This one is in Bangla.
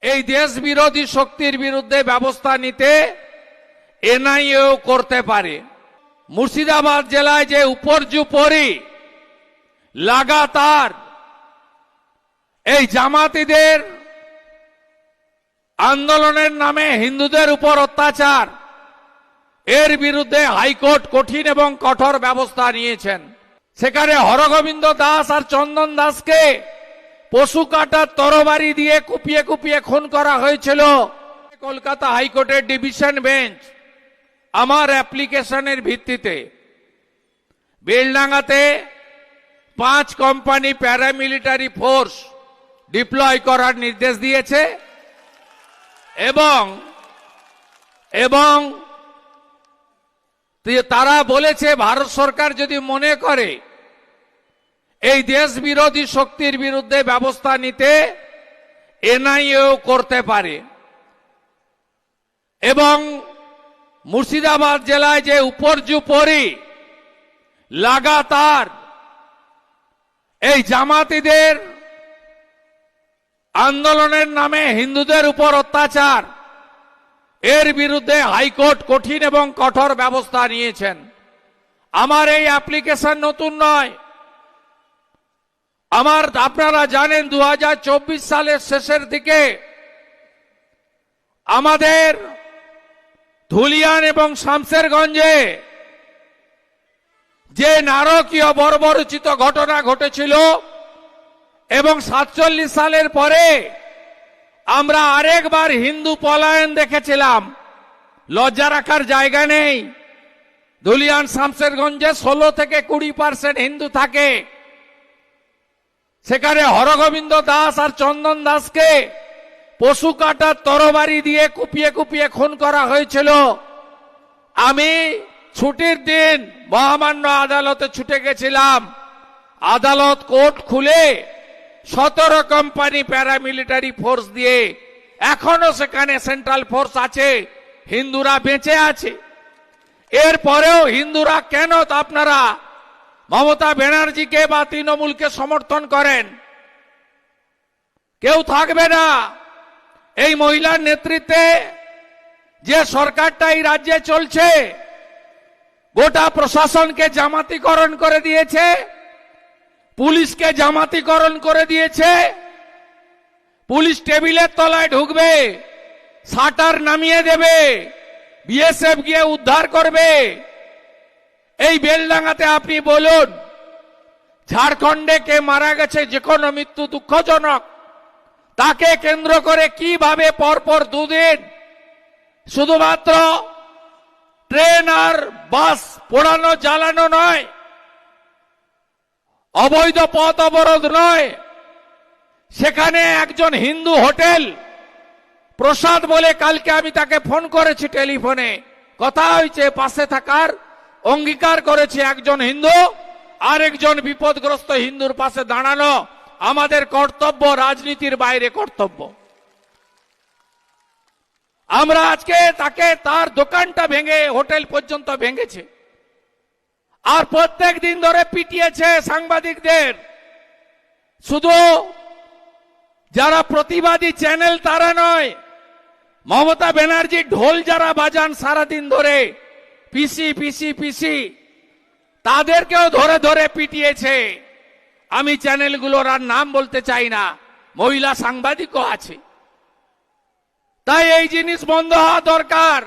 এই দেশ বিরোধী শক্তির বিরুদ্ধে ব্যবস্থা নিতে এনআইএও করতে পারে। মুর্শিদাবাদ জেলায় যে উপর্যুপরি লাগাতার এই জামাতিদের আন্দোলনের নামে হিন্দুদের উপর অত্যাচার, এর বিরুদ্ধে হাইকোর্ট কঠিন এবং কঠোর ব্যবস্থা নিয়েছেন। সেখানে হরগোবিন্দ দাস আর চন্দন দাসকে পশু কাটার তরবারি দিয়ে কুপিয়ে কুপিয়ে খুন করা হয়েছিল। কলকাতা হাইকোর্টের ডিভিশন বেঞ্চ আমার অ্যাপ্লিকেশনের ভিত্তিতে বেলডাঙ্গাতে 5 কোম্পানি প্যারামিলিটারি ফোর্স ডিপ্লয় করার নির্দেশ দিয়েছে এবং তারা বলেছে ভারত সরকার যদি মনে করে এই দেশ বিরোধী শক্তির বিরুদ্ধে ব্যবস্থা নিতে এনআইএও করতে পারে। এবং মুর্শিদাবাদ জেলায় যে উপর্যুপরি লাগাতার এই জামাতিদের আন্দোলনের নামে হিন্দুদের উপর অত্যাচার, এর বিরুদ্ধে হাইকোর্ট কঠিন এবং কঠোর ব্যবস্থা নিয়েছেন। আমার এই অ্যাপ্লিকেশন নতুন নয়। আপনারা জানেন 2024 সালের শেষের দিকে আমাদের ধুলিয়ান এবং শামসেরগঞ্জে যে নারকীয় বর্বরোচিত ঘটনা ঘটেছিল এবং 47 সালের পরে আমরা আরেকবার হিন্দু পলায়ন দেখেছিলাম। লজ্জা রাখার জায়গা নেই। ধুলিয়ান শামসেরগঞ্জে 16 থেকে 20% হিন্দু থাকে। সেখানে হরগোবিন্দ দাস আর চন্দন দাসকে পশু কাটার তরবারি দিয়ে কুপিয়ে কুপিয়ে খুন করা হয়েছিল। আমি ছুটির দিন মহামান্য আদালতে ছুটে গেছিলাম। আদালত কোর্ট খুলে 17 কোম্পানি প্যারামিলিটারি ফোর্স দিয়ে এখনো সেখানে সেন্ট্রাল ফোর্স আছে, হিন্দুরা বেঁচে আছে। এরপরেও হিন্দুরা কেন আপনারা মমতা ব্যানার্জিকে বা তৃণমূলকে সমর্থন করেন? কেউ থাকবে না। এই মহিলার নেতৃত্বে যে সরকারটা এই রাজ্যে চলছে গোটা প্রশাসনকে জামাতিকরণ করে দিয়েছে, পুলিশকে জামাতিকরণ করে দিয়েছে। পুলিশ টেবিলের তলায় ঢুকবে, শাটার নামিয়ে দেবে, বিএসএফ গিয়ে উদ্ধার করবে। এই বেলডাঙ্গাতে আপনি বলুন, ঝাড়খণ্ডে কে মারা গেছে, যে কোনো মৃত্যু দুঃখজনক, তাকে কেন্দ্র করে কিভাবে পরপর 2 দিন শুধুমাত্র ট্রেন আর বাস পোড়ানো জ্বালানো নয়, অবৈধ পথ অবরোধ নয়, সেখানে একজন হিন্দু হোটেল প্রসাদ বলে, কালকে আমি তাকে ফোন করেছি, টেলিফোনে কথা হয়েছে, পাশে থাকার অঙ্গীকার করেছে। একজন হিন্দু আর একজন বিপদগ্রস্ত হিন্দুর পাশে দাঁড়ানো আমাদের কর্তব্য, রাজনীতির বাইরে কর্তব্য। আমরা আজকে তাকে তার দোকানটা ভেঙে হোটেল পর্যন্ত ভেঙেছে, আর প্রত্যেক দিন ধরে পিটিয়েছে সাংবাদিকদের। শুধু যারা প্রতিবাদী চ্যানেল তারা নয়, মমতা ব্যানার্জি ঢোল যারা বাজান সারাদিন ধরে, পিসি পিসি পিসি, তাদেরকেও ধরে ধরে পিটিয়েছে। আমি চ্যানেলগুলোর আর নাম বলতে চাই না, মহিলা সাংবাদিকও আছে। তাই এই জিনিস বন্ধ হওয়া দরকার।